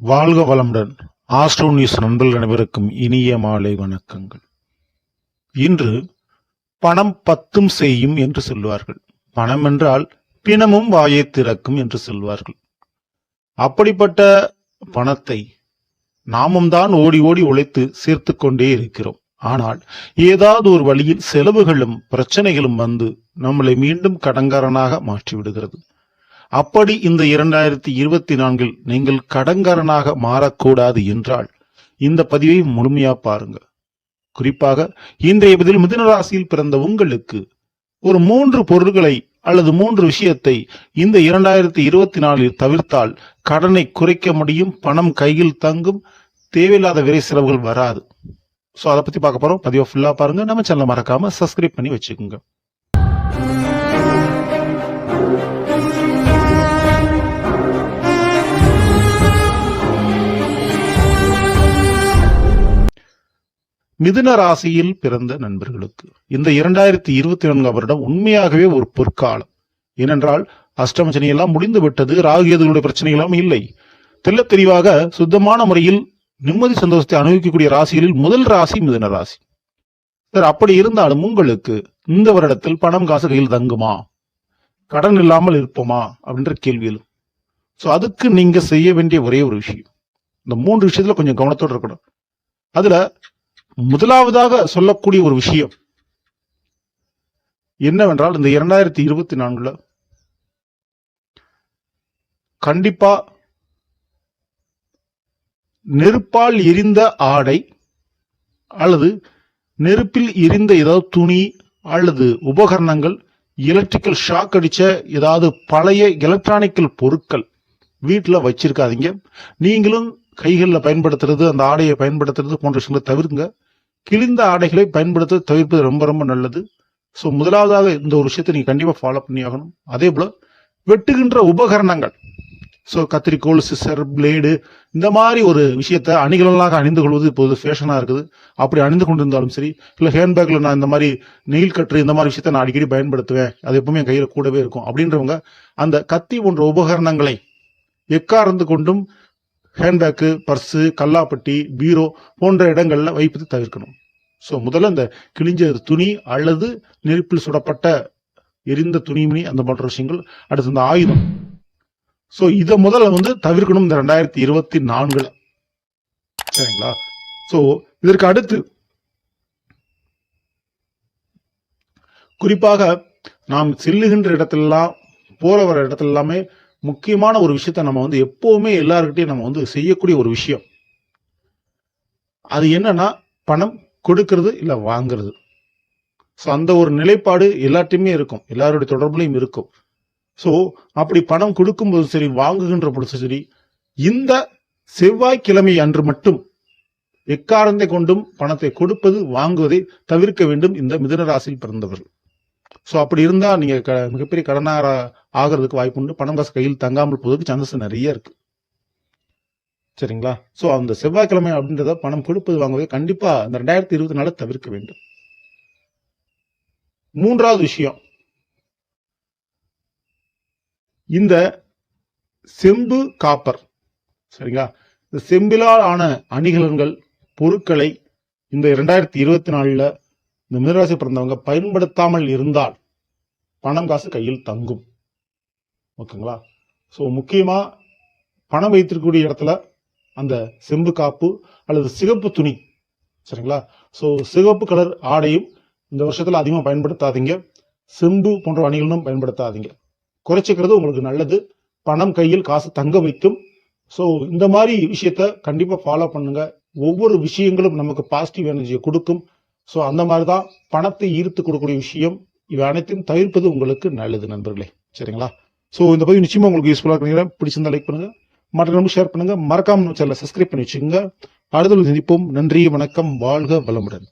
வாழ்க வளமுடன். Astro news நண்பர்கள் அனைவருக்கும் இனிய மாலை வணக்கங்கள். இன்று பணம் பத்தும் செய்யும் என்று சொல்வார்கள். பணம் என்றால் பிணமும் வாயை திறக்கும் என்று சொல்வார்கள். அப்படிப்பட்ட பணத்தை நாமும் தான் ஓடி ஓடி உழைத்து சேர்த்து கொண்டே இருக்கிறோம். ஆனால் ஏதாவது ஒரு வழியில் செலவுகளும் பிரச்சனைகளும் வந்து நம்மளை மீண்டும் கடன்காரனாக மாற்றிவிடுகிறது. அப்படி இந்த 2024 நீங்கள் கடன்காரனாக மாறக்கூடாது என்றால் இந்த பதிவை முழுமையா பாருங்க. குறிப்பாக இன்றைய பதில் மிதுன ராசியில் பிறந்த உங்களுக்கு ஒரு 3 பொருட்களை அல்லது 3 விஷயத்தை இந்த 2024 தவிர்த்தால் கடனை குறைக்க முடியும், பணம் கையில் தங்கும், தேவையில்லாத விரை செலவுகள் வராது. சோ அதை பத்தி பார்க்க போறோம். பதிவை ஃபுல்லா பாருங்க. நம்ம சேனலை மறக்காம சப்ஸ்கிரைப் பண்ணி வச்சுக்கோங்க. மிதுன ராசியில் பிறந்த நண்பர்களுக்கு இந்த 2024 வருடம் உண்மையாகவே ஒரு பொற்காலம். ஏனென்றால் அஷ்டம எல்லாம் முடிந்து விட்டது. ராகு கேதுகளுடைய பிரச்சனைகளும் இல்லை. தெல்ல தெளிவாக சுத்தமான முறையில் நிம்மதி சந்தோஷத்தை அனுபவிக்கக்கூடிய ராசிகளில் முதல் ராசி மிதுன ராசி. சார், அப்படி இருந்தாலும் உங்களுக்கு இந்த வருடத்தில் பணம் காசு கையில் தங்குமா, கடன் இல்லாமல் இருப்போமா அப்படின்ற கேள்வியில் அதுக்கு நீங்க செய்ய வேண்டிய ஒரே ஒரு விஷயம், இந்த 3 விஷயத்துல கொஞ்சம் கவனத்தோடு இருக்கணும். அதுல முதலாவதாக சொல்லக்கூடிய ஒரு விஷயம் என்னவென்றால், இந்த 2024 கண்டிப்பா நெருப்பால் எரிந்த ஆடை அல்லது நெருப்பில் எரிந்த ஏதாவது துணி அல்லது உபகரணங்கள், எலக்ட்ரிக்கல் ஷாக் அடிச்ச ஏதாவது பழைய எலக்ட்ரானிக்கல் பொருட்கள் வீட்டுல வச்சிருக்காதீங்க. நீங்களும் கைகளில் பயன்படுத்துறது, அந்த ஆடையை பயன்படுத்துறது போன்ற விஷயங்களை தவிர்ங்க. கிழிந்த ஆடைகளை பயன்படுத்த தவிர்ப்பது ரொம்ப ரொம்ப நல்லது. சோ முதலாவதாக இந்த ஒரு விஷயத்தை நீங்க கண்டிப்பா ஃபாலோ பண்ணி ஆகணும். அதே போல வெட்டுகின்ற உபகரணங்கள், கத்திரிக்கோள், சிசர், பிளேடு, இந்த மாதிரி ஒரு விஷயத்த அணிகளாக அணிந்து கொள்வது இப்போது ஃபேஷனா இருக்குது. அப்படி அணிந்து கொண்டிருந்தாலும் சரி, இல்ல ஹேண்ட்பேக்ல நான் இந்த மாதிரி நெயில் கட்டர் இந்த மாதிரி விஷயத்த நான் அடிக்கடி பயன்படுத்துவேன், அது எப்பவுமே என் கையில கூடவே இருக்கும் அப்படின்றவங்க அந்த கத்தி போன்ற உபகரணங்களை எக்கார்ந்து கொண்டும் ஹேண்ட்பேக்கு, பர்ஸு, கல்லாப்பட்டி, பீரோ போன்ற இடங்கள்ல வைப்பது தவிர்க்கணும். முதல்ல இந்த கிழிஞ்ச துணி அல்லது நெருப்பில் சுடப்பட்ட எரிந்த துணிமணி அந்த போன்ற விஷயங்கள். அடுத்து இந்த ஆயுதம், இத முதல்ல தவிர்க்கணும் இந்த 2024. சரிங்களா? இதற்கு அடுத்து குறிப்பாக நாம் செல்லுகின்ற இடத்திலெல்லாம், போற வர இடத்துல எல்லாமே முக்கியமான ஒரு விஷயத்த நம்ம எப்பவுமே எல்லாருக்கிட்டையும் நம்ம செய்யக்கூடிய ஒரு விஷயம், அது என்னன்னா பணம் கொடுக்கிறது இல்ல வாங்குறது. அந்த ஒரு நிலைப்பாடு எல்லாத்தையுமே இருக்கும், எல்லாருடைய தொடர்புலையும் இருக்கும். அப்படி பணம் கொடுக்கும்போது சரி, வாங்குகின்ற பொழுது சரி, இந்த செவ்வாய்க்கிழமை அன்று மட்டும் எக்காரணத்தை கொண்டும் பணத்தை கொடுப்பது வாங்குவதை தவிர்க்க வேண்டும் இந்த மிதுன ராசியில் பிறந்தவர்கள். அப்படி இருந்தா நீங்க மிகப்பெரிய கடனாக ஆகிறதுக்கு வாய்ப்பு உண்டு. பணம் காசு கையில் தங்காமல் போவதற்கு சான்சஸ் நிறைய இருக்கு. சரிங்களா? அந்த செவ்வாய்க்கிழமை அப்படின்றத பணம் கொடுப்பது வாங்குவதை கண்டிப்பா இந்த 2024 தவிர்க்க வேண்டும். 3வது விஷயம், இந்த செம்பு, காப்பர், சரிங்களா, இந்த செம்பிலால் ஆன அணிகலன்கள், பொருட்களை இந்த 2024 இந்த மிதுனராசி பிறந்தவங்க பயன்படுத்தாமல் இருந்தால் பணம் காசு கையில் தங்கும். ஓகேங்களா? முக்கியமா பணம் வைத்திருக்கக்கூடிய இடத்துல அந்த செம்பு காப்பு அல்லது சிகப்பு துணி, சரிங்களா, சிகப்பு கலர் ஆடையும் இந்த வருஷத்துல அதிகமா பயன்படுத்தாதீங்க. செம்பு போன்ற அணிகளும் பயன்படுத்தாதீங்க. குறைச்சிக்கிறது உங்களுக்கு நல்லது. பணம் கையில் காசு தங்க வைக்கும். இந்த மாதிரி விஷயத்த கண்டிப்பா ஃபாலோ பண்ணுங்க. ஒவ்வொரு விஷயங்களும் நமக்கு பாசிட்டிவ் எனர்ஜியை கொடுக்கும். அந்த மாதிரிதான் பணத்தை ஈர்த்து கொடுக்கக்கூடிய விஷயம். இவை அனைத்தையும் தவிர்ப்பது உங்களுக்கு நல்லது நண்பர்களே. சரிங்களா? இந்த பதிவு நிச்சயமா உங்களுக்கு யூஸ்ஃபுல்லா இருக்கிறீங்க. பிடிச்சிருந்தா லைக் பண்ணுங்க, மற்றவங்களுக்கு ஷேர் பண்ணுங்க, மறக்காம சேனலை சப்ஸ்கிரைப் பண்ணி வச்சுக்கோங்க. அடுத்த சந்திப்போம். நன்றி, வணக்கம், வாழ்க வளமுடன்.